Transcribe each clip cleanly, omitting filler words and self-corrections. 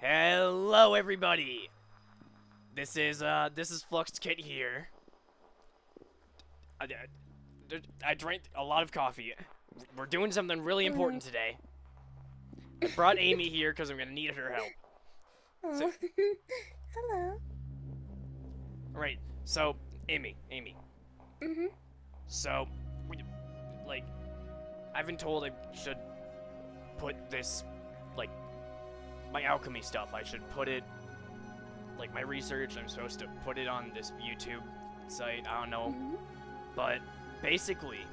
Hello, everybody. This is Flux Kit here. I drank a lot of coffee. We're doing something really important today. I brought Amy here because I'm gonna need her help. So, Hello. right. So, Amy. Mhm. So, we, like, I've been told I should put this, like, my alchemy stuff. I should put it, like, my research. I'm supposed to put it on this YouTube site. I don't know, Mhm. but basically,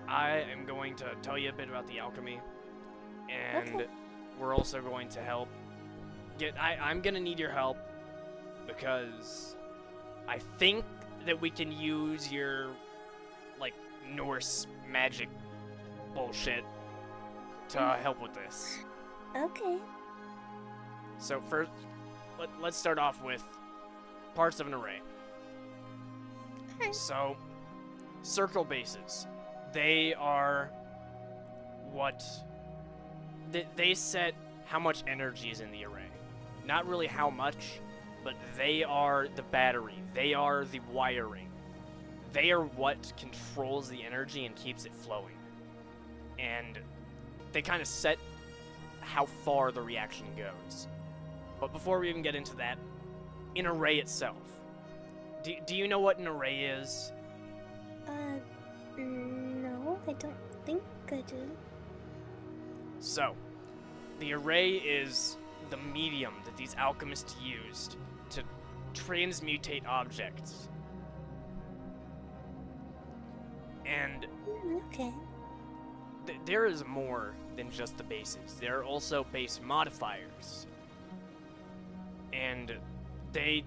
I am going to tell you a bit about the alchemy, Okay. and we're also going to help get. I'm gonna need your help because I think that we can use your like Norse magic bullshit to help with this. Okay. So first, let's start off with parts of an array. Alright. So, circle bases. They are what they set how much energy is in the array. Not really how much, but they are the battery. They are the wiring. They are what controls the energy and keeps it flowing. And they kind of set how far the reaction goes. But before we even get into that, an array itself. Do you know what an array is? No, I don't think I do. So, the array is the medium that these alchemists used to transmutate objects. And Okay. there is more than just the bases. There are also base modifiers. And they,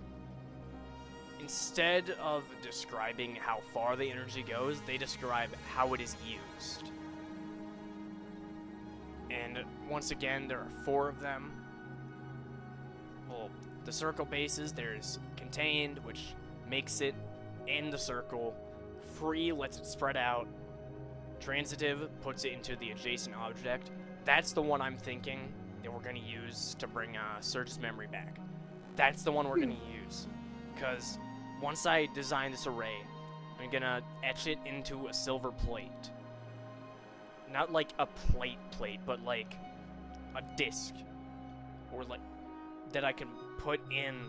instead of describing how far the energy goes, they describe how it is used. And once again, there are 4 of them. Well, the circle bases, there's contained, which makes it in the circle. Free lets it spread out. Transitive puts it into the adjacent object. That's the one I'm thinking that we're going to use to bring Surge's memory back. That's the one we're going to use. Because once I design this array, I'm going to etch it into a silver plate. Not like a plate, but like a disc. Or like that I can put in.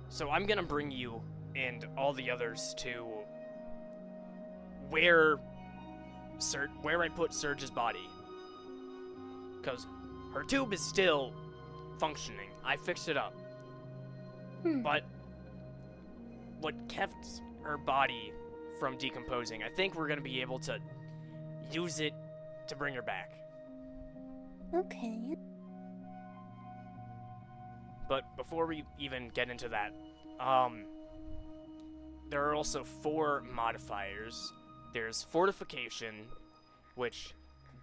So I'm going to bring you and all the others to where I put Surge's body. Because her tube is still functioning. I fixed it up. But what kept her body from decomposing, I think we're going to be able to use it to bring her back. Okay. But before we even get into that, there are also 4 modifiers. There's fortification, which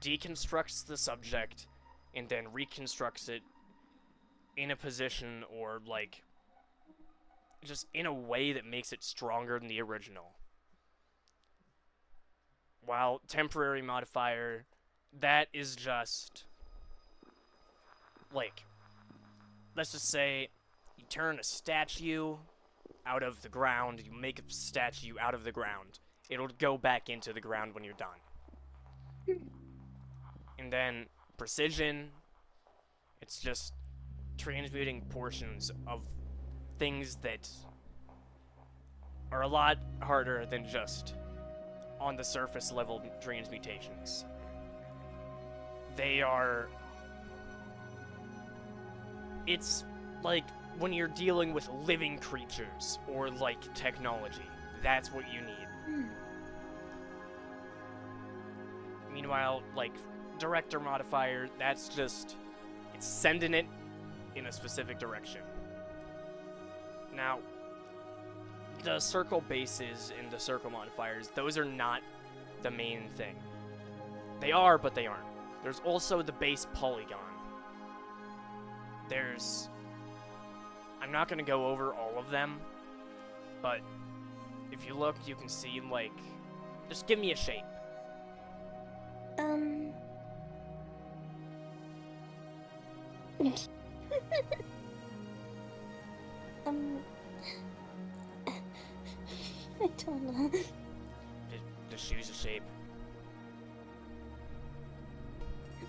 deconstructs the subject and then reconstructs it in a position or like just in a way that makes it stronger than the original. While temporary modifier, that is just like, let's just say you turn a statue out of the ground, you make a statue out of the ground. It'll go back into the ground when you're done. And then precision, it's just transmuting portions of things that are a lot harder than just on the surface level transmutations. They are. It's like when you're dealing with living creatures or like technology. That's what you need. Meanwhile, like director modifier, that's just it's sending it in a specific direction. Now, the circle bases and the circle modifiers, those are not the main thing. They are, but they aren't. There's also the base polygon. I'm not going to go over all of them, but if you look, you can see, like, just give me a shape. um, I don't know. Just choose a shape.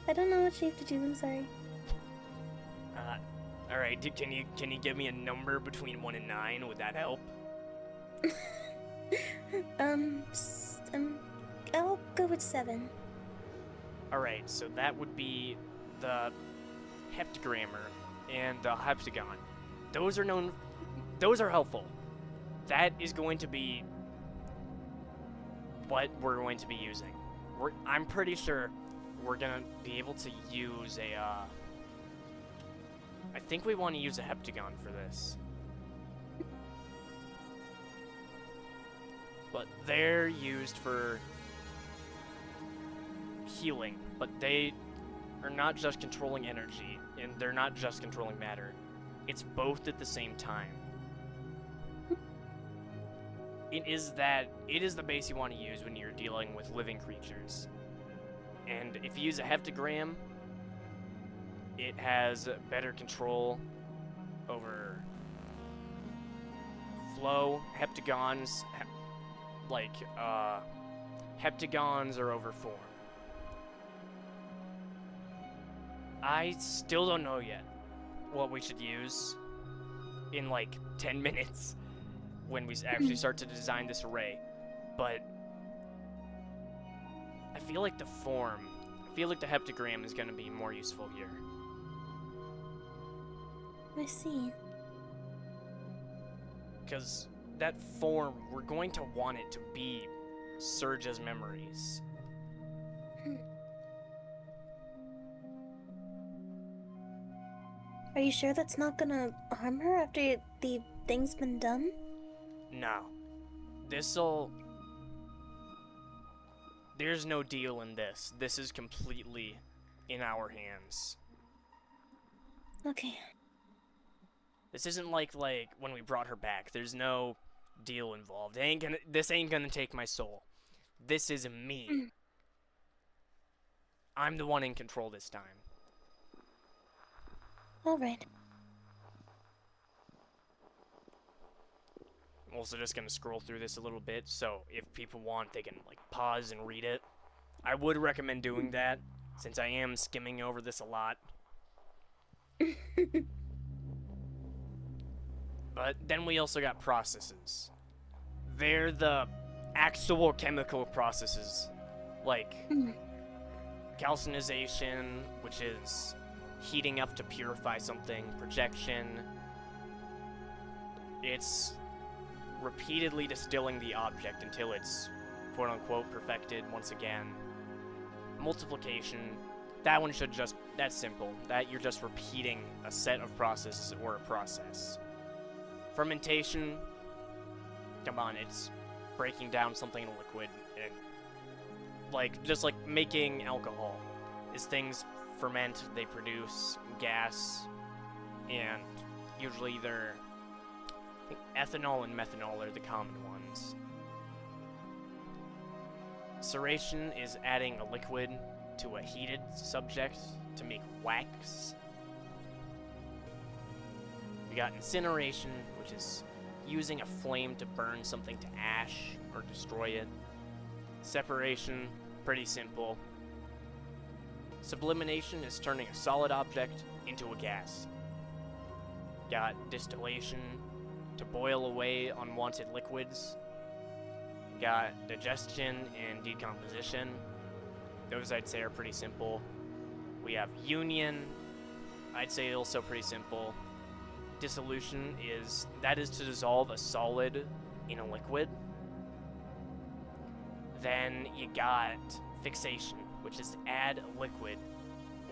I don't know what shape to choose. I'm sorry. All right. Can you give me a number between 1 and 9? Would that help? I'll go with 7. All right. So that would be the heptagrammer and the heptagon. Those are known. Those are helpful. That is going to be what we're going to be using. I'm pretty sure we're gonna be able to use a. I think we want to use a heptagon for this. But they're used for healing, but they are not just controlling energy, and they're not just controlling matter. It's both at the same time. It is the base you want to use when you're dealing with living creatures. And if you use a heptagram, it has better control over flow. Heptagons, heptagons are over form. I still don't know yet what we should use in like 10 minutes when we actually start to design this array, but I feel like the heptagram is going to be more useful here. I see. Because that form, we're going to want it to be Surge's memories. Are you sure that's not gonna harm her after the thing's been done? No. There's no deal in this. This is completely in our hands. Okay. This isn't like when we brought her back. There's no deal involved. This ain't gonna take my soul. This is me. I'm the one in control this time. Alright. I'm also just gonna scroll through this a little bit, so if people want, they can pause and read it. I would recommend doing that, since I am skimming over this a lot. But then we also got processes. They're the actual chemical processes, like calcinization, which is heating up to purify something, projection. It's repeatedly distilling the object until it's quote-unquote perfected once again. Multiplication, that's simple. That you're just repeating a set of processes or a process. Fermentation, come on, it's breaking down something in a liquid, and just like making alcohol. As things ferment, they produce gas, and usually I think ethanol and methanol are the common ones. Ceration is adding a liquid to a heated subject to make wax. We got incineration, which is using a flame to burn something to ash or destroy it. Separation, pretty simple. Sublimation is turning a solid object into a gas. Got distillation to boil away unwanted liquids. Got digestion and decomposition. Those I'd say are pretty simple. We have union. I'd say also pretty simple. Dissolution is to dissolve a solid in a liquid. Then you got fixation, which is to add a liquid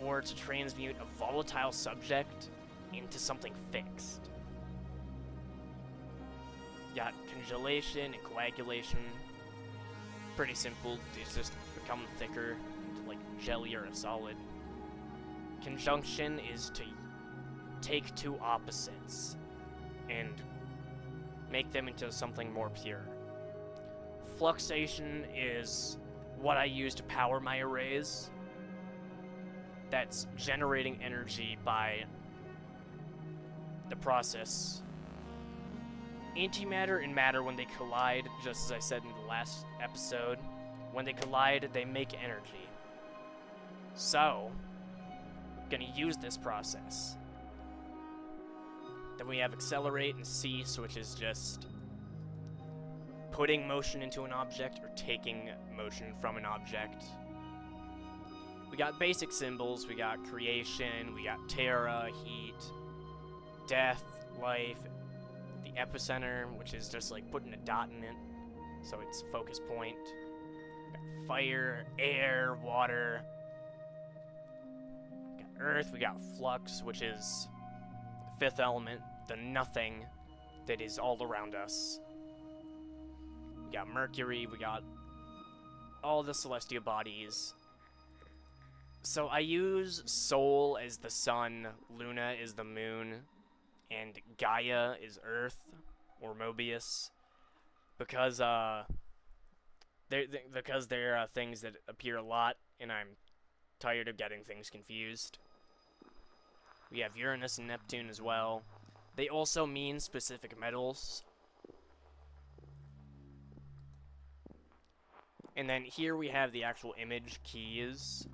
or to transmute a volatile subject into something fixed. Got congelation and coagulation. Pretty simple. It's just become thicker into jelly or a solid. Conjunction is to take two opposites and make them into something more pure. Fluxation is what I use to power my arrays. that's generating energy by the process. Antimatter and matter, when they collide, just as I said in the last episode, when they collide, they make energy. So, gonna use this process. Then we have accelerate and cease, which is just putting motion into an object or taking motion from an object. We got basic symbols, we got creation, we got terra, heat, death, life, the epicenter, which is just like putting a dot in it, so it's focus point. We got fire, air, water. We got earth, we got flux, which is the fifth element, the nothing that is all around us. We got Mercury, we got all the celestial bodies. So I use Sol as the sun, Luna is the moon, and Gaia is Earth, or Mobius, because they're things that appear a lot, and I'm tired of getting things confused. We have Uranus and Neptune as well. They also mean specific metals. And then here we have the actual image keys.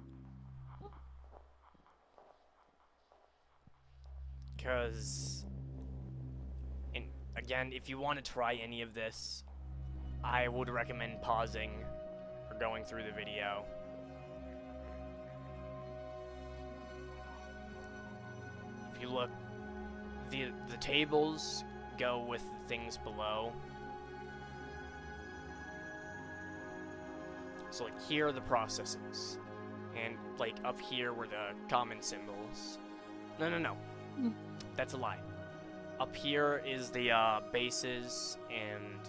Because, and again, if you want to try any of this, I would recommend pausing or going through the video. If you look, the tables go with the things below. So like here are the processes, and like up here were the common symbols. No. That's a lie. Up here is the bases and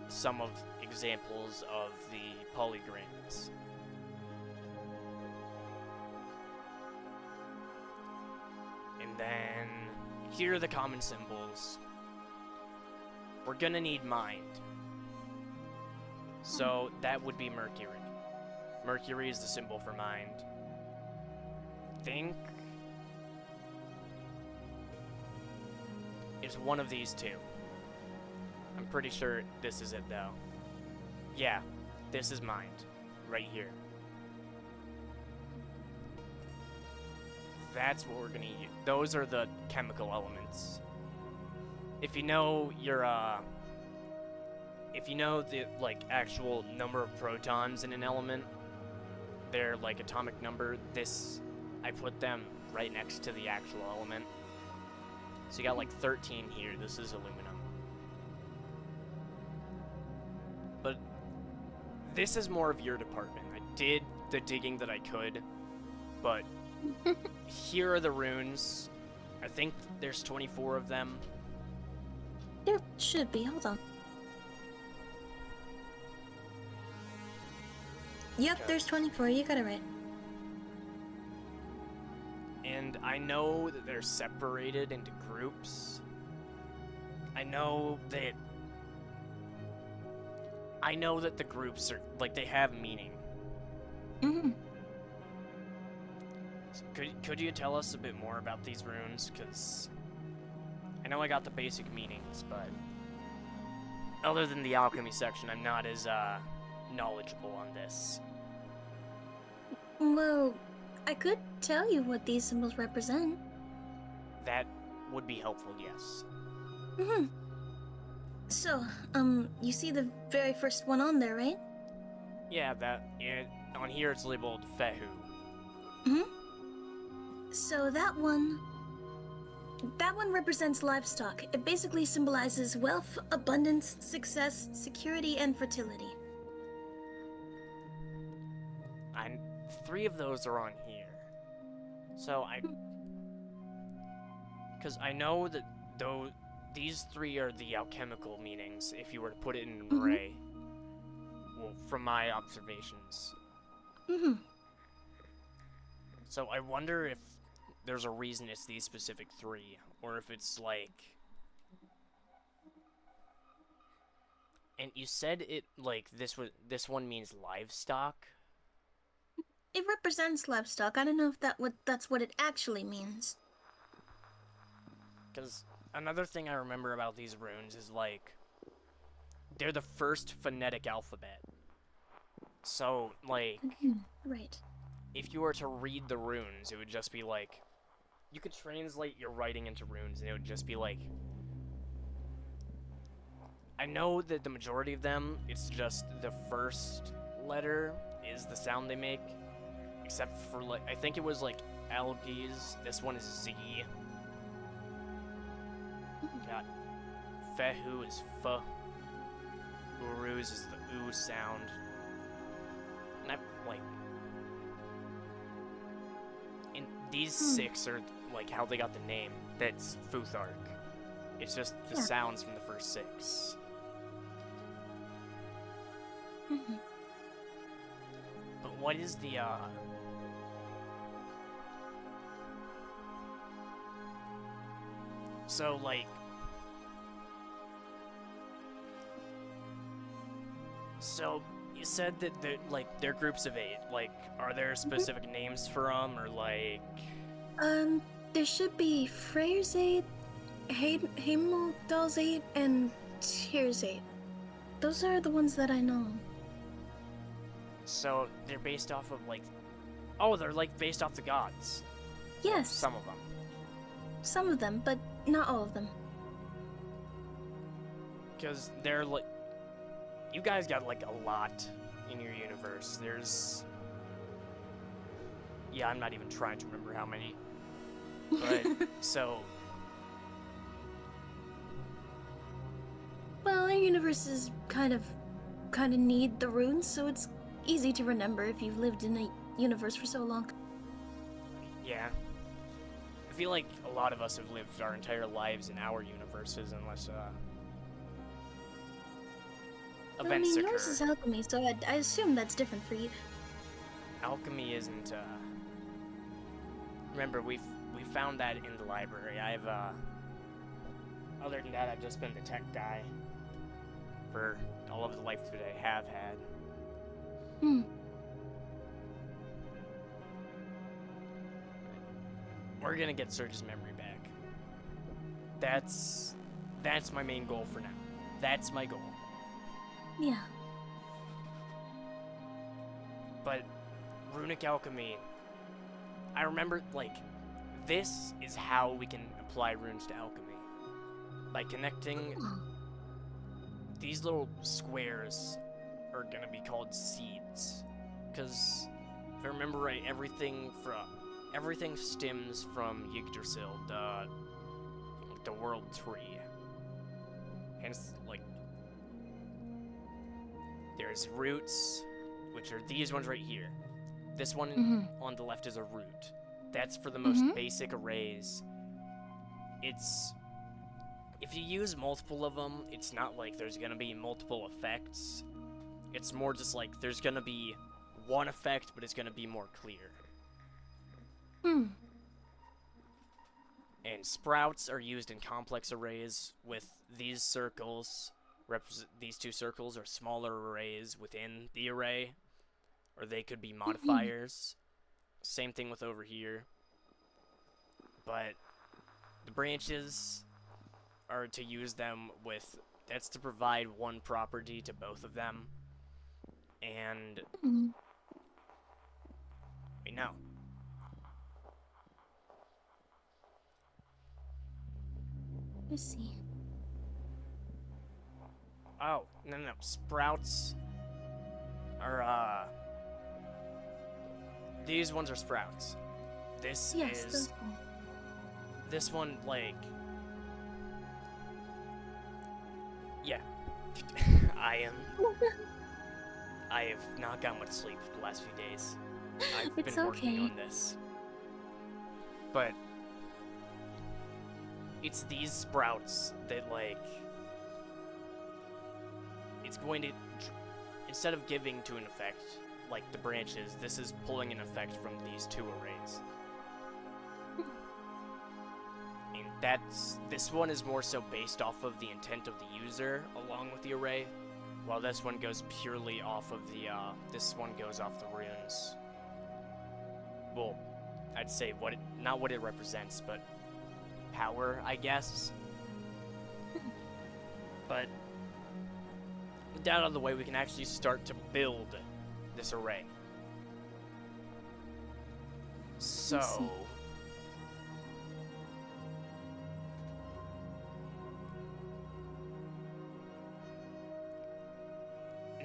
some of examples of the polygrams. And then here are the common symbols. We're gonna need mind. So that would be Mercury. Mercury is the symbol for mind. Think it's one of these two. I'm pretty sure this is it though. Yeah, this is mind, right here. That's what we're gonna use. Those are the chemical elements. If you know your, if you know the, like, actual number of protons in an element, their, like, atomic number, I put them right next to the actual element. So you got, like, 13 here. This is aluminum. But this is more of your department. I did the digging that I could, but here are the runes. I think there's 24 of them. There should be. Hold on. Yep, Okay. there's 24. You got it right. And I know that they're separated into groups. I know that the groups are, like, they have meaning. Mm-hmm. So could you tell us a bit more about these runes? Because I know I got the basic meanings, but other than the alchemy section, I'm not as knowledgeable on this. Well, I could tell you what these symbols represent. That would be helpful, yes. Mm-hmm. So, you see the very first one on there, right? Yeah, on here it's labeled Fehu. Mm-hmm. So that one represents livestock. It basically symbolizes wealth, abundance, success, security, and fertility. And 3 of those are on here. So because I know that these 3 are the alchemical meanings if you were to put it in an array. Well, from my observations. Mm-hmm. So I wonder if there's a reason it's these specific 3, or if it's like... And you said it, like, this one means livestock? It represents livestock. I don't know if that's what it actually means. Because another thing I remember about these runes is, like, they're the first phonetic alphabet. So, like, Right. if you were to read the runes, it would just be like, you could translate your writing into runes, and it would just be like, I know that the majority of them, it's just the first letter is the sound they make, except for, like, I think it was, like, algaes. This one is Z. Got Fehu is F. Uruz is the oo sound. And I, like, and these 6 are, like, how they got the name. That's Futhark. It's just the sounds from the first 6. But what is the, so, like, so you said that they're groups of 8. Like, are there specific names for them, or like? There should be Freyr's 8, Heimdall's 8, and Tyr's 8. Those are the ones that I know. So they're based off of, like, oh, they're, like, based off the gods. Yes. Some of them. Some of them, but not all of them. Because they're, like, you guys got, like, a lot in your universe. There's, yeah, I'm not even trying to remember how many. But, so. Well, our universes kind of need the runes, so it's easy to remember if you've lived in a universe for so long. Yeah. I feel like a lot of us have lived our entire lives in our universes, unless, events occur. Yours is alchemy, so I assume that's different for you. Alchemy isn't, remember, we found that in the library. I've, other than that, I've just been the tech guy for all of the life that I have had. We're gonna get Surge's memory back. That's my main goal for now. That's my goal. Yeah. But runic alchemy, I remember, like, this is how we can apply runes to alchemy. By connecting these little squares are gonna be called seeds. Because if I remember right, everything stems from Yggdrasil, the world tree. Hence, like, there's roots, which are these ones right here. This one on the left is a root. That's for the most basic arrays. It's, if you use multiple of them, it's not like there's gonna be multiple effects. It's more just like there's gonna be one effect, but it's gonna be more clear. And sprouts are used in complex arrays with these circles. These 2 circles are smaller arrays within the array, or they could be modifiers. Same thing with over here. But the branches are to use them with, that's to provide one property to both of them. And wait, no. Let's see. Oh, no. Sprouts are, these ones are sprouts. This is, this one, like, yeah. I have not got much sleep the last few days. I've been working on this. But it's these sprouts that, like, it's going to, instead of giving to an effect, like the branches, this is pulling an effect from these 2 arrays. And this one is more so based off of the intent of the user along with the array, while this one goes purely off of the, this one goes off the runes. well, I'd say what it, not what it represents, but power, I guess. But with that out of the way, we can actually start to build this array. So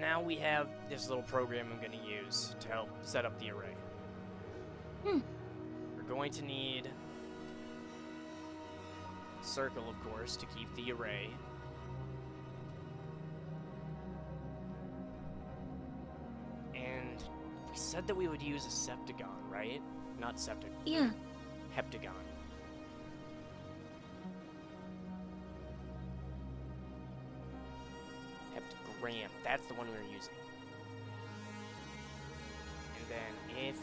now we have this little program I'm going to use to help set up the array. We're going to need a circle, of course, to keep the array. And we said that we would use a septagon, right? Not septic. Yeah. Heptagon. Heptagram. That's the one we were using. And then if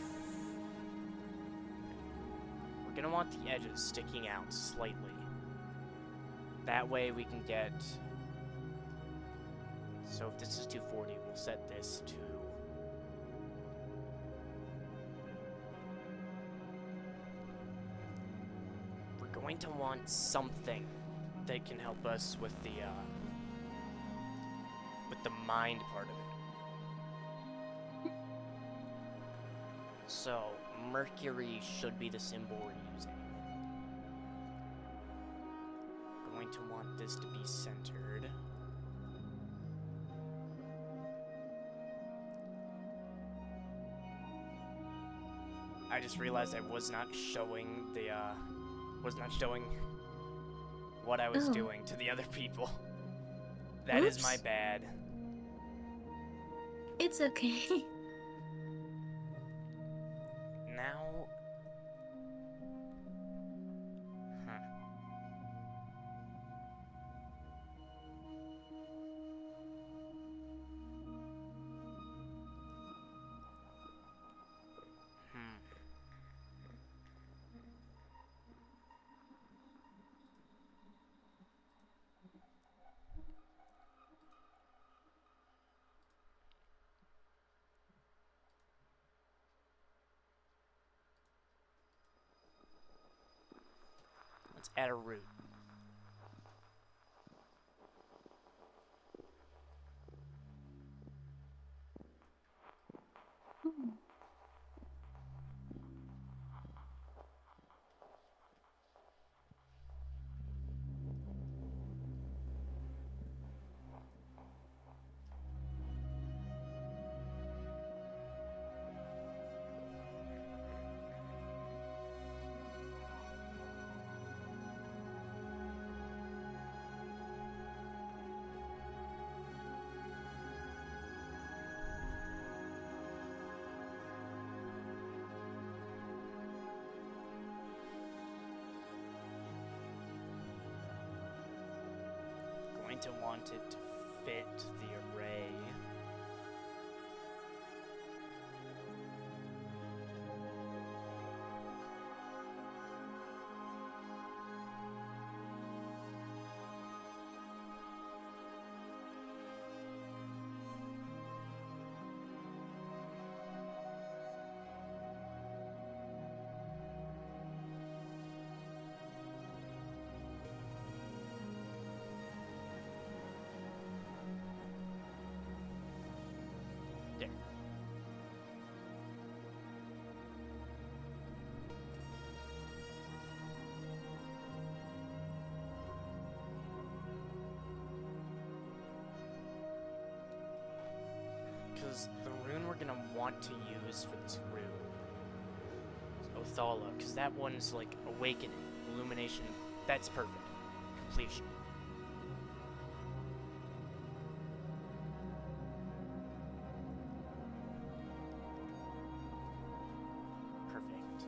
we're gonna want the edges sticking out slightly. That way we can get. So if this is 240, we'll set this to. We're going to want something that can help us with the mind part of it. So Mercury should be the symbol we're using. Going to want this to be centered. I just realized I was not showing the what I was doing to the other people. That is my bad. It's okay. Now, let's add a root. Going to want it to fit the array. There. Because the rune we're gonna want to use for this rune is Othala, because that one's like awakening, illumination. That's perfect. Completion. Perfect.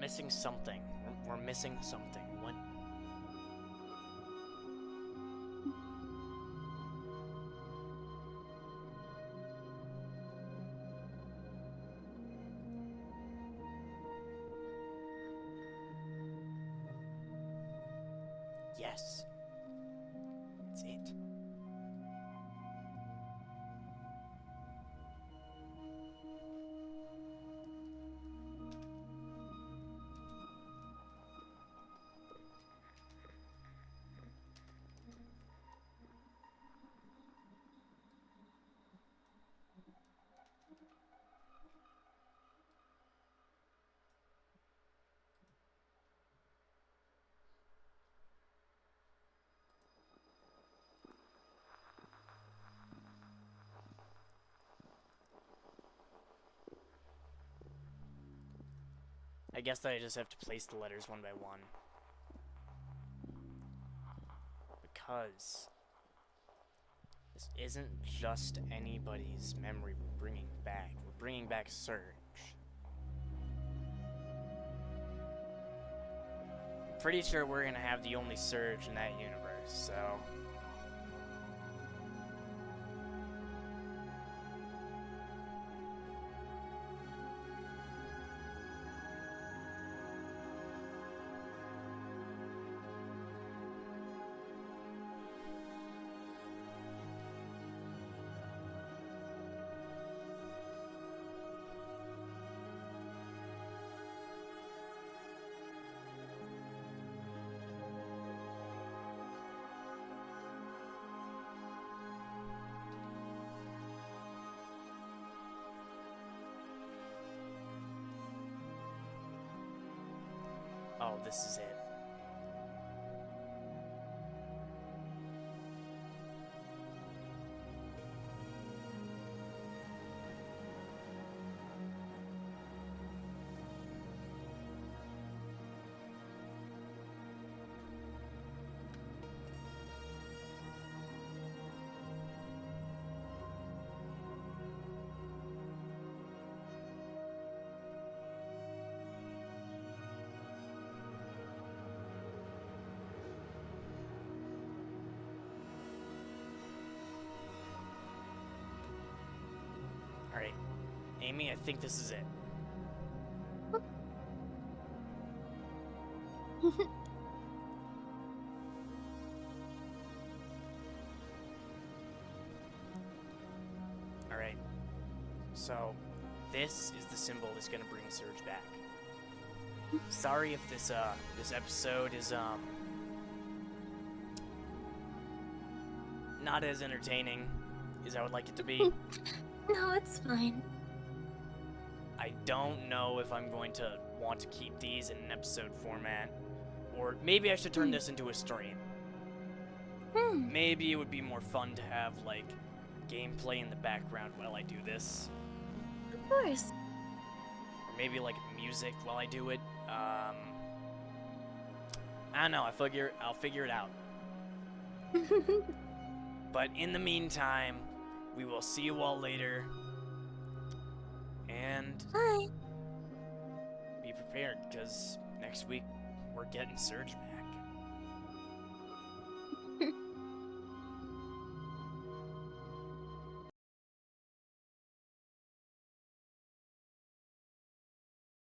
missing something. We're missing something. What? Yes. It's it. I guess that I just have to place the letters one by one. Because this isn't just anybody's memory we're bringing back. We're bringing back Surge. I'm pretty sure we're gonna have the only Surge in that universe, so... Oh, this is it. Alright, Amy, I think this is it. Alright, so this is the symbol that's gonna bring Surge back. Sorry if this episode is not as entertaining as I would like it to be. No, it's fine. I don't know if I'm going to want to keep these in an episode format, or maybe I should turn this into a stream. Maybe it would be more fun to have, like, gameplay in the background while I do this. Of course. Or maybe, like, music while I do it. I don't know, I'll figure it out. But in the meantime, we will see you all later. And Bye. be prepared, because next week we're getting Surge back.